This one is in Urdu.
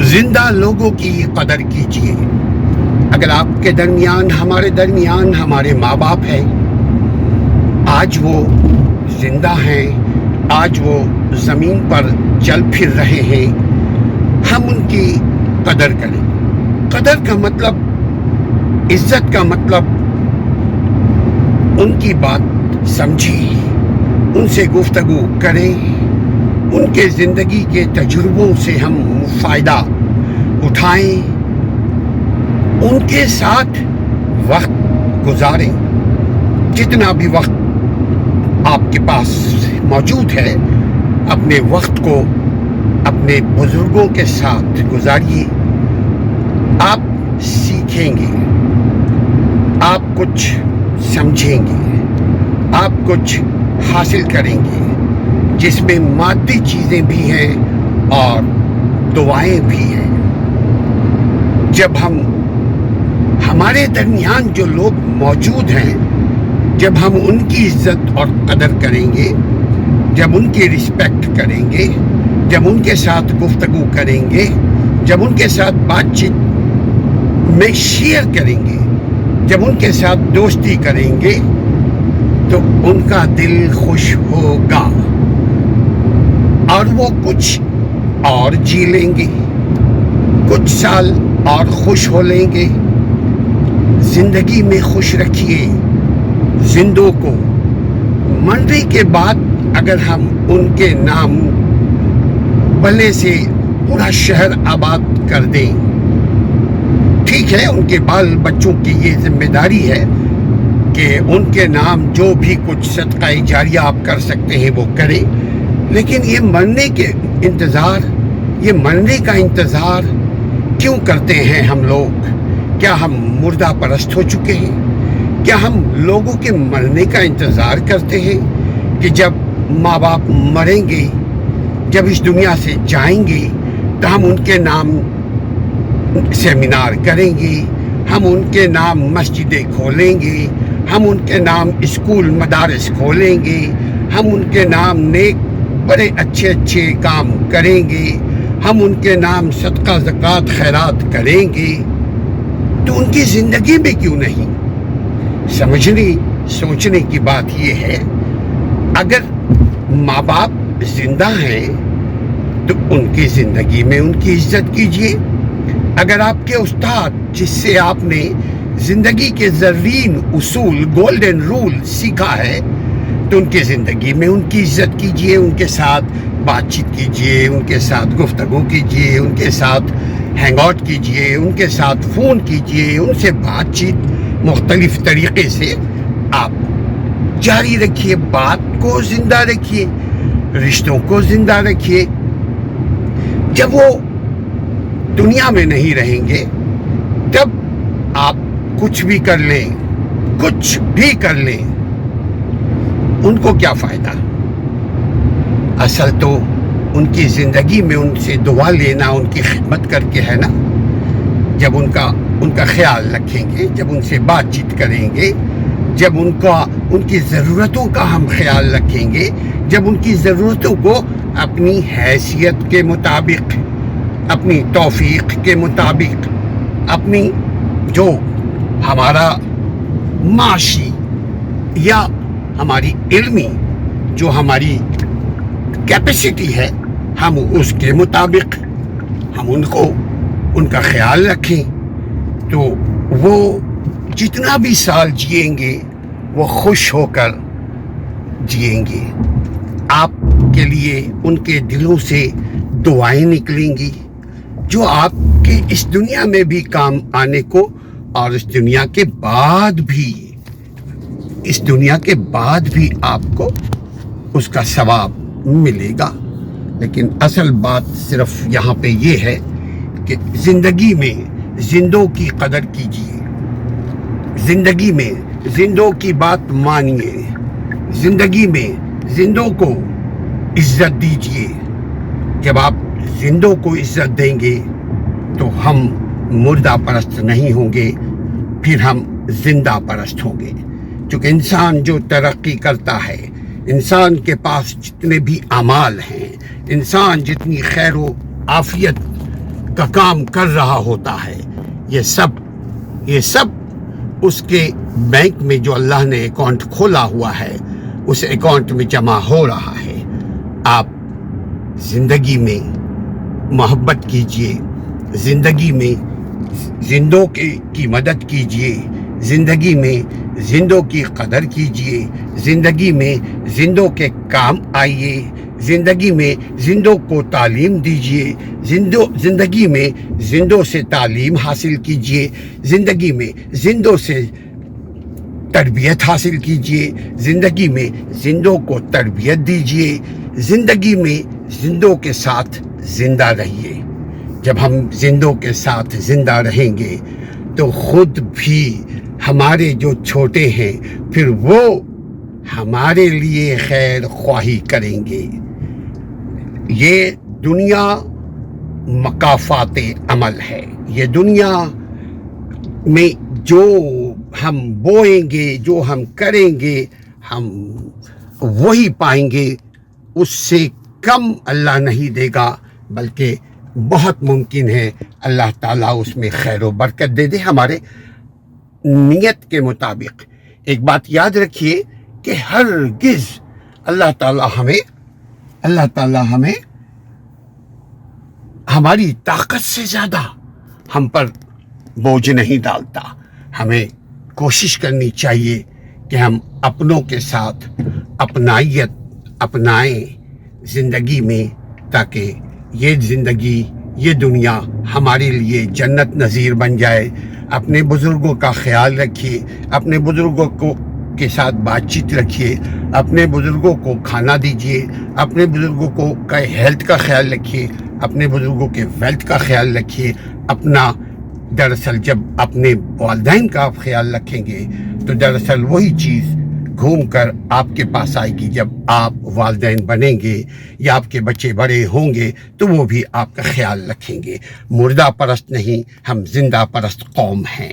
زندہ لوگوں کی قدر کیجیے۔ اگر آپ کے درمیان، ہمارے درمیان ہمارے ماں باپ ہیں، آج وہ زندہ ہیں، آج وہ زمین پر چل پھر رہے ہیں، ہم ان کی قدر کریں۔ قدر کا مطلب، عزت کا مطلب، ان کی بات سمجھیں، ان سے گفتگو کریں، ان کے زندگی کے تجربوں سے ہم فائدہ اٹھائیں، ان کے ساتھ وقت گزاریں۔ جتنا بھی وقت آپ کے پاس موجود ہے، اپنے وقت کو اپنے بزرگوں کے ساتھ گزاریے۔ آپ سیکھیں گے، آپ کچھ سمجھیں گے، آپ کچھ حاصل کریں گے، جس میں مادی چیزیں بھی ہیں اور دعائیں بھی ہیں۔ جب ہمارے درمیان جو لوگ موجود ہیں، جب ہم ان کی عزت اور قدر کریں گے، جب ان کی رسپیکٹ کریں گے، جب ان کے ساتھ گفتگو کریں گے، جب ان کے ساتھ بات چیت میں شیئر کریں گے، جب ان کے ساتھ دوستی کریں گے، تو ان کا دل خوش ہوگا اور وہ کچھ اور جی لیں گے، کچھ سال اور خوش ہو لیں گے۔ زندگی میں خوش رکھیے زندوں کو۔ مرنے کے بعد اگر ہم ان کے نام بھلے سے پورا شہر آباد کر دیں، ٹھیک ہے، ان کے بال بچوں کی یہ ذمہ داری ہے کہ ان کے نام جو بھی کچھ صدقہ جاریہ آپ کر سکتے ہیں وہ کریں، لیکن یہ مرنے کا انتظار کیوں کرتے ہیں ہم لوگ؟ کیا ہم مردہ پرست ہو چکے ہیں؟ کیا ہم لوگوں کے مرنے کا انتظار کرتے ہیں کہ جب ماں باپ مریں گے، جب اس دنیا سے جائیں گے، تو ہم ان کے نام سیمینار کریں گے، ہم ان کے نام مسجدیں کھولیں گے، ہم ان کے نام اسکول مدارس کھولیں گے، ہم ان کے نام نیک بڑے اچھے کام کریں گے، ہم ان کے نام صدقہ زکوٰۃ خیرات کریں گے؟ تو ان کی زندگی میں کیوں نہیں؟ سوچنے کی بات یہ ہے، اگر ماں باپ زندہ ہیں تو ان کی زندگی میں ان کی عزت کیجیے۔ اگر آپ کے استاد جس سے آپ نے زندگی کے زرین اصول، گولڈن رول سیکھا ہے، تو ان کی زندگی میں ان کی عزت کیجیے، ان کے ساتھ بات چیت کیجیے، ان کے ساتھ گفتگو کیجیے، ان کے ساتھ ہینگ آؤٹ کیجیے، ان کے ساتھ فون کیجیے، ان سے بات چیت مختلف طریقے سے آپ جاری رکھیے، بات کو زندہ رکھیے، رشتوں کو زندہ رکھیے۔ جب وہ دنیا میں نہیں رہیں گے، تب آپ کچھ بھی کر لیں، ان کو کیا فائدہ؟ اصل تو ان کی زندگی میں ان سے دعا لینا، ان کی خدمت کر کے ہے نا۔ جب ان کا خیال رکھیں گے، جب ان سے بات چیت کریں گے، جب ان کی ضرورتوں کا ہم خیال رکھیں گے، جب ان کی ضرورتوں کو اپنی حیثیت کے مطابق، اپنی توفیق کے مطابق، اپنی جو ہمارا معاشی یا ہماری علمی جو ہماری کیپیسٹی ہے، ہم اس کے مطابق ہم ان کا خیال رکھیں، تو وہ جتنا بھی سال جئیں گے وہ خوش ہو کر جئیں گے۔ آپ کے لیے ان کے دلوں سے دعائیں نکلیں گی جو آپ کے اس دنیا میں بھی کام آنے کو، اور اس دنیا کے بعد بھی آپ کو اس کا ثواب ملے گا۔ لیکن اصل بات صرف یہاں پہ یہ ہے کہ زندگی میں زندوں کی قدر کیجیے، زندگی میں زندوں کی بات مانیے، زندگی میں زندوں کو عزت دیجیے۔ جب آپ زندوں کو عزت دیں گے تو ہم مردہ پرست نہیں ہوں گے، پھر ہم زندہ پرست ہوں گے۔ چونکہ انسان جو ترقی کرتا ہے، انسان کے پاس جتنے بھی اعمال ہیں، انسان جتنی خیر و عافیت کا کام کر رہا ہوتا ہے. یہ سب اس کے بینک میں جو اللہ نے اکاؤنٹ کھولا ہوا ہے اس اکاؤنٹ میں جمع ہو رہا ہے. آپ زندگی میں محبت کیجئے, زندگی میں زندوں کی مدد کیجئے, زندگی میں زندوں کی قدر کیجئے, زندگی میں زندوں کے کام آئیے, زندگی میں زندوں کو تعلیم دیجئے, زندگی میں زندوں سے تعلیم حاصل کیجئے, زندگی میں زندوں سے تربیت حاصل کیجئے, زندگی میں زندوں کو تربیت دیجئے, زندگی میں زندوں کے ساتھ زندہ رہیے. جب ہم زندوں کے ساتھ زندہ رہیں گے تو خود بھی ہمارے جو چھوٹے ہیں پھر وہ ہمارے لیے خیر خواہی کریں گے. یہ دنیا مکافات عمل ہے. یہ دنیا میں جو ہم بوئیں گے, جو ہم کریں گے, ہم وہی پائیں گے. اس سے کم اللہ نہیں دے گا, بلکہ بہت ممکن ہے اللہ تعالیٰ اس میں خیر و برکت دے دے ہمارے نیت کے مطابق. ایک بات یاد رکھیے کہ ہرگز اللہ تعالیٰ ہمیں ہماری طاقت سے زیادہ ہم پر بوجھ نہیں ڈالتا. ہمیں کوشش کرنی چاہیے کہ ہم اپنوں کے ساتھ اپنائیت اپنائیں زندگی میں, تاکہ یہ زندگی, یہ دنیا ہمارے لیے جنت نظیر بن جائے. اپنے بزرگوں کا خیال رکھیے, اپنے بزرگوں کے ساتھ بات چیت رکھیے, اپنے بزرگوں کو کھانا دیجیے, اپنے بزرگوں کو ہیلتھ کا خیال رکھیے, اپنے بزرگوں کے ویلتھ کا خیال رکھیے. دراصل جب اپنے والدین کا آپ خیال رکھیں گے تو دراصل وہی چیز گھوم کر آپ کے پاس آئے گی. جب آپ والدین بنیں گے یا آپ کے بچے بڑے ہوں گے تو وہ بھی آپ کا خیال رکھیں گے. مردہ پرست نہیں, ہم زندہ پرست قوم ہیں.